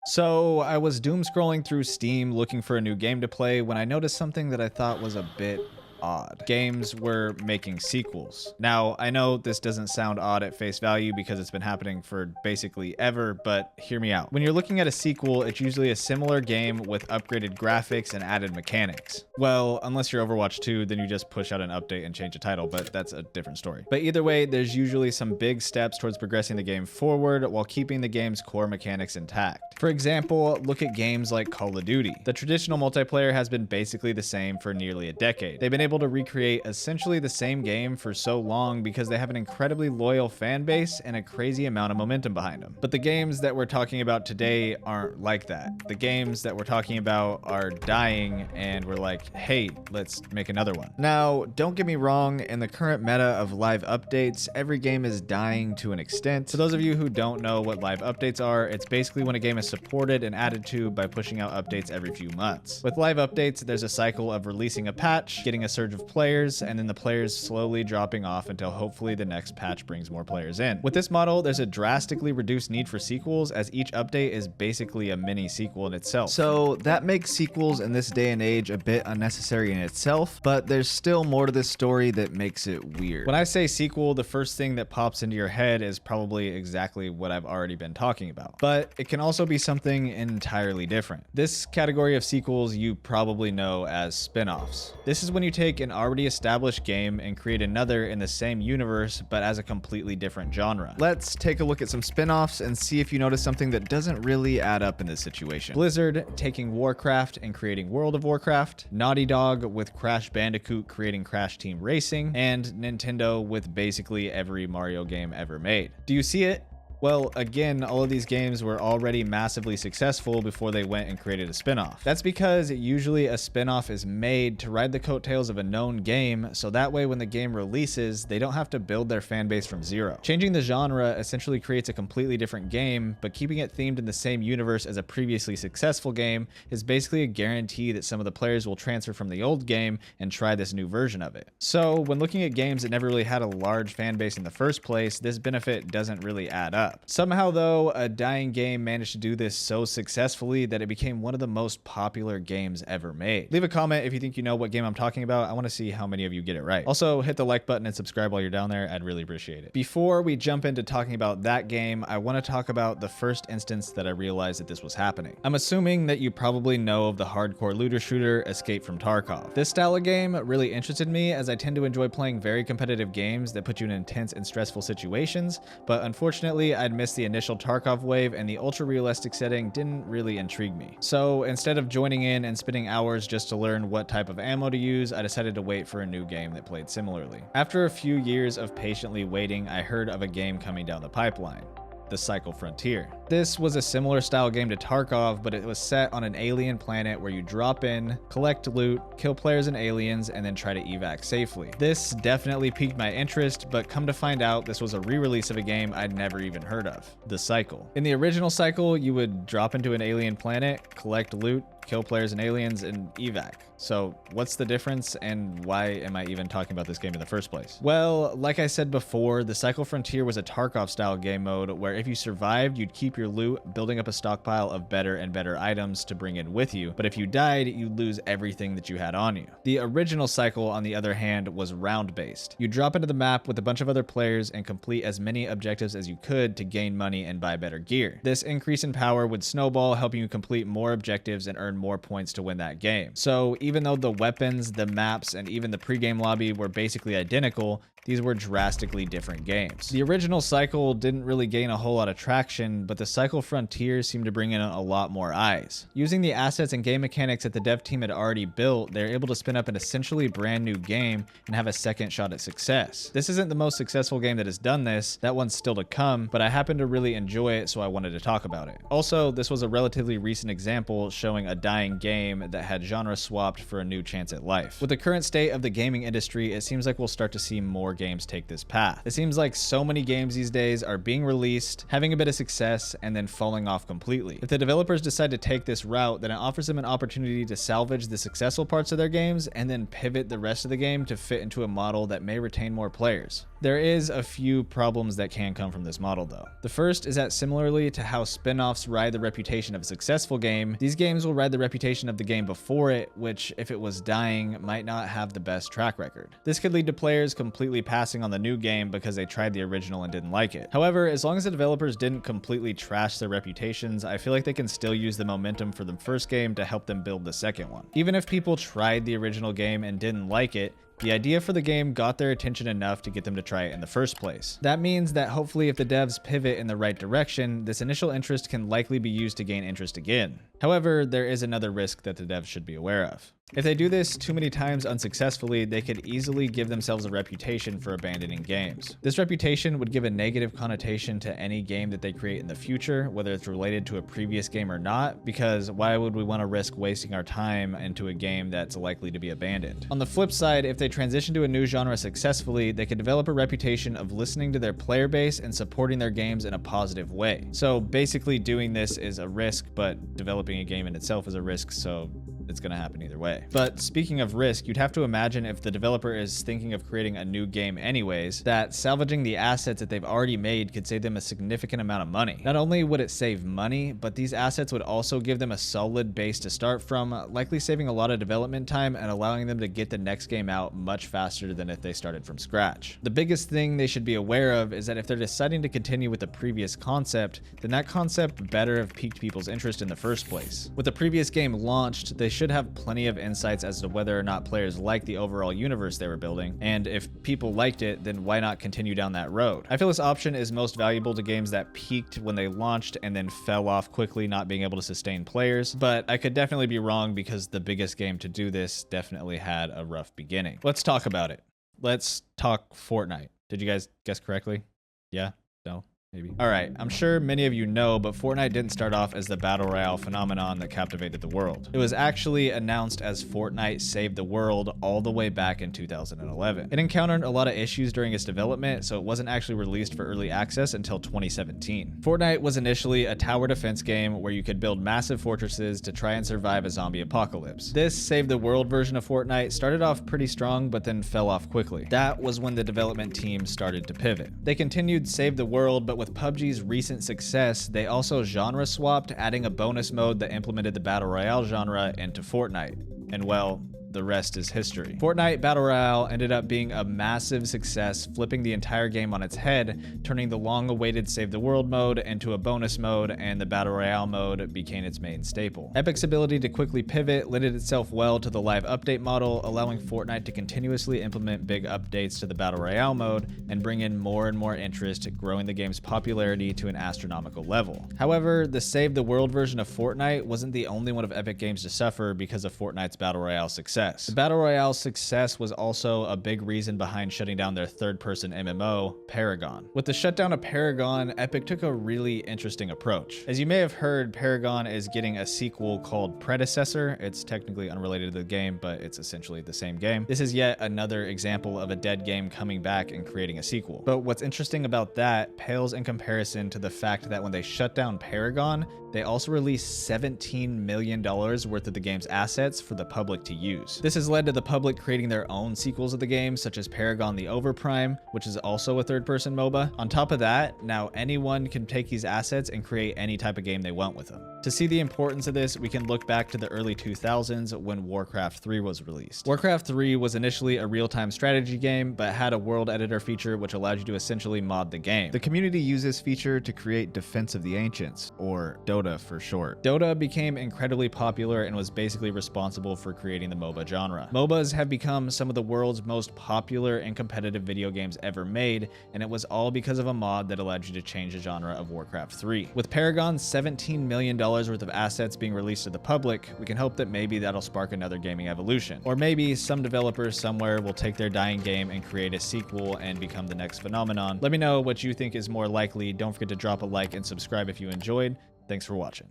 So I was doom scrolling through Steam looking for a new game to play when I noticed something that I thought was a bit odd. Games were making sequels. Now, I know this doesn't sound odd at face value because it's been happening for basically ever, but hear me out. When you're looking at a sequel, it's usually a similar game with upgraded graphics and added mechanics. Well, unless you're Overwatch 2, then you just push out an update and change the title, but that's a different story. But either way, there's usually some big steps towards progressing the game forward while keeping the game's core mechanics intact. For example, look at games like Call of Duty. The traditional multiplayer has been basically the same for nearly a decade. They've been able to recreate essentially the same game for so long because they have an incredibly loyal fan base and a crazy amount of momentum behind them. But the games that we're talking about today aren't like that. The games that we're talking about are dying and we're like, hey, let's make another one. Now, don't get me wrong, in the current meta of live updates, every game is dying to an extent. For those of you who don't know what live updates are, it's basically when a game is supported and added to by pushing out updates every few months. With live updates, there's a cycle of releasing a patch, getting a surge of players, and then the players slowly dropping off until hopefully the next patch brings more players in. With this model, there's a drastically reduced need for sequels as each update is basically a mini sequel in itself. So that makes sequels in this day and age a bit unnecessary in itself, but there's still more to this story that makes it weird. When I say sequel, the first thing that pops into your head is probably exactly what I've already been talking about, but it can also be something entirely different. This category of sequels you probably know as spin-offs. This is when you take an already established game and create another in the same universe but as a completely different genre. Let's take a look at some spin-offs and see if you notice something that doesn't really add up in this situation. Blizzard taking Warcraft and creating World of Warcraft, Naughty Dog with Crash Bandicoot creating Crash Team Racing, and Nintendo with basically every Mario game ever made. Do you see it? Well, again, all of these games were already massively successful before they went and created a spin-off. That's because usually a spin-off is made to ride the coattails of a known game, so that way when the game releases, they don't have to build their fan base from zero. Changing the genre essentially creates a completely different game, but keeping it themed in the same universe as a previously successful game is basically a guarantee that some of the players will transfer from the old game and try this new version of it. So when looking at games that never really had a large fan base in the first place, this benefit doesn't really add up. Somehow though, a dying game managed to do this so successfully that it became one of the most popular games ever made. Leave a comment if you think you know what game I'm talking about. I want to see how many of you get it right. Also, hit the like button and subscribe while you're down there. I'd really appreciate it. Before we jump into talking about that game, I want to talk about the first instance that I realized that this was happening. I'm assuming that you probably know of the hardcore looter shooter Escape from Tarkov. This style of game really interested me as I tend to enjoy playing very competitive games that put you in intense and stressful situations, but unfortunately I'd missed the initial Tarkov wave and the ultra realistic setting didn't really intrigue me. So instead of joining in and spending hours just to learn what type of ammo to use, I decided to wait for a new game that played similarly. After a few years of patiently waiting, I heard of a game coming down the pipeline. The Cycle Frontier. This was a similar style game to Tarkov, but it was set on an alien planet where you drop in, collect loot, kill players and aliens, and then try to evac safely. This definitely piqued my interest, but come to find out, this was a re-release of a game I'd never even heard of, The Cycle. In the original Cycle, you would drop into an alien planet, collect loot, kill players and aliens, and evac. So what's the difference and why am I even talking about this game in the first place? Well, like I said before, the Cycle Frontier was a Tarkov style game mode where if you survived, you'd keep your loot, building up a stockpile of better and better items to bring in with you. But if you died, you'd lose everything that you had on you. The original Cycle, on the other hand, was round based. You drop into the map with a bunch of other players and complete as many objectives as you could to gain money and buy better gear. This increase in power would snowball, helping you complete more objectives and earn more points to win that game. So even though the weapons, the maps, and even the pregame lobby were basically identical, these were drastically different games. The original Cycle didn't really gain a whole lot of traction, but the Cycle Frontier seemed to bring in a lot more eyes. Using the assets and game mechanics that the dev team had already built, they're able to spin up an essentially brand new game and have a second shot at success. This isn't the most successful game that has done this, that one's still to come, but I happen to really enjoy it, so I wanted to talk about it. Also, this was a relatively recent example showing a dying game that had genre swapped for a new chance at life. With the current state of the gaming industry, it seems like we'll start to see more games take this path. It seems like so many games these days are being released, having a bit of success, and then falling off completely. If the developers decide to take this route, then it offers them an opportunity to salvage the successful parts of their games and then pivot the rest of the game to fit into a model that may retain more players. There is a few problems that can come from this model though. The first is that similarly to how spin-offs ride the reputation of a successful game, these games will ride the reputation of the game before it, which if it was dying might not have the best track record. This could lead to players completely passing on the new game because they tried the original and didn't like it. However, as long as the developers didn't completely trash their reputations, I feel like they can still use the momentum for the first game to help them build the second one. Even if people tried the original game and didn't like it, the idea for the game got their attention enough to get them to try it in the first place. That means that hopefully if the devs pivot in the right direction, this initial interest can likely be used to gain interest again. However, there is another risk that the devs should be aware of. If they do this too many times unsuccessfully, they could easily give themselves a reputation for abandoning games. This reputation would give a negative connotation to any game that they create in the future, whether it's related to a previous game or not, because why would we want to risk wasting our time into a game that's likely to be abandoned? On the flip side, if they transition to a new genre successfully, they could develop a reputation of listening to their player base and supporting their games in a positive way. So basically doing this is a risk, but developing a game in itself is a risk, so it's going to happen either way. But speaking of risk, you'd have to imagine if the developer is thinking of creating a new game anyways, that salvaging the assets that they've already made could save them a significant amount of money. Not only would it save money, but these assets would also give them a solid base to start from, likely saving a lot of development time and allowing them to get the next game out much faster than if they started from scratch. The biggest thing they should be aware of is that if they're deciding to continue with the previous concept, then that concept better have piqued people's interest in the first place. With the previous game launched, they should have plenty of insights as to whether or not players like the overall universe they were building, and if people liked it, then why not continue down that road? I feel this option is most valuable to games that peaked when they launched and then fell off quickly, not being able to sustain players, but I could definitely be wrong because the biggest game to do this definitely had a rough beginning. Let's talk about it. Let's talk Fortnite. Did you guys guess correctly? Yeah? No? Maybe. Alright, I'm sure many of you know, but Fortnite didn't start off as the Battle Royale phenomenon that captivated the world. It was actually announced as Fortnite Saved the World all the way back in 2011. It encountered a lot of issues during its development, so it wasn't actually released for early access until 2017. Fortnite was initially a tower defense game where you could build massive fortresses to try and survive a zombie apocalypse. This Save the World version of Fortnite started off pretty strong, but then fell off quickly. That was when the development team started to pivot. They continued Save the World, but with PUBG's recent success, they also genre swapped, adding a bonus mode that implemented the Battle Royale genre into Fortnite. And well, the rest is history. Fortnite Battle Royale ended up being a massive success, flipping the entire game on its head, turning the long-awaited Save the World mode into a bonus mode, and the Battle Royale mode became its main staple. Epic's ability to quickly pivot lended itself well to the live update model, allowing Fortnite to continuously implement big updates to the Battle Royale mode and bring in more and more interest, growing the game's popularity to an astronomical level. However, the Save the World version of Fortnite wasn't the only one of Epic Games to suffer because of Fortnite's Battle Royale success. The Battle Royale's success was also a big reason behind shutting down their third-person MMO, Paragon. With the shutdown of Paragon, Epic took a really interesting approach. As you may have heard, Paragon is getting a sequel called Predecessor. It's technically unrelated to the game, but it's essentially the same game. This is yet another example of a dead game coming back and creating a sequel. But what's interesting about that pales in comparison to the fact that when they shut down Paragon, they also released $17 million worth of the game's assets for the public to use. This has led to the public creating their own sequels of the game, such as Paragon the Overprime, which is also a third-person MOBA. On top of that, now anyone can take these assets and create any type of game they want with them. To see the importance of this, we can look back to the early 2000s when Warcraft 3 was released. Warcraft 3 was initially a real-time strategy game, but had a world editor feature which allowed you to essentially mod the game. The community used this feature to create Defense of the Ancients, or Dota for short. Dota became incredibly popular and was basically responsible for creating the MOBA genre. MOBAs have become some of the world's most popular and competitive video games ever made, and it was all because of a mod that allowed you to change the genre of Warcraft 3. With Paragon's $17 million worth of assets being released to the public, we can hope that maybe that'll spark another gaming evolution. Or maybe some developers somewhere will take their dying game and create a sequel and become the next phenomenon. Let me know what you think is more likely. Don't forget to drop a like and subscribe if you enjoyed. Thanks for watching.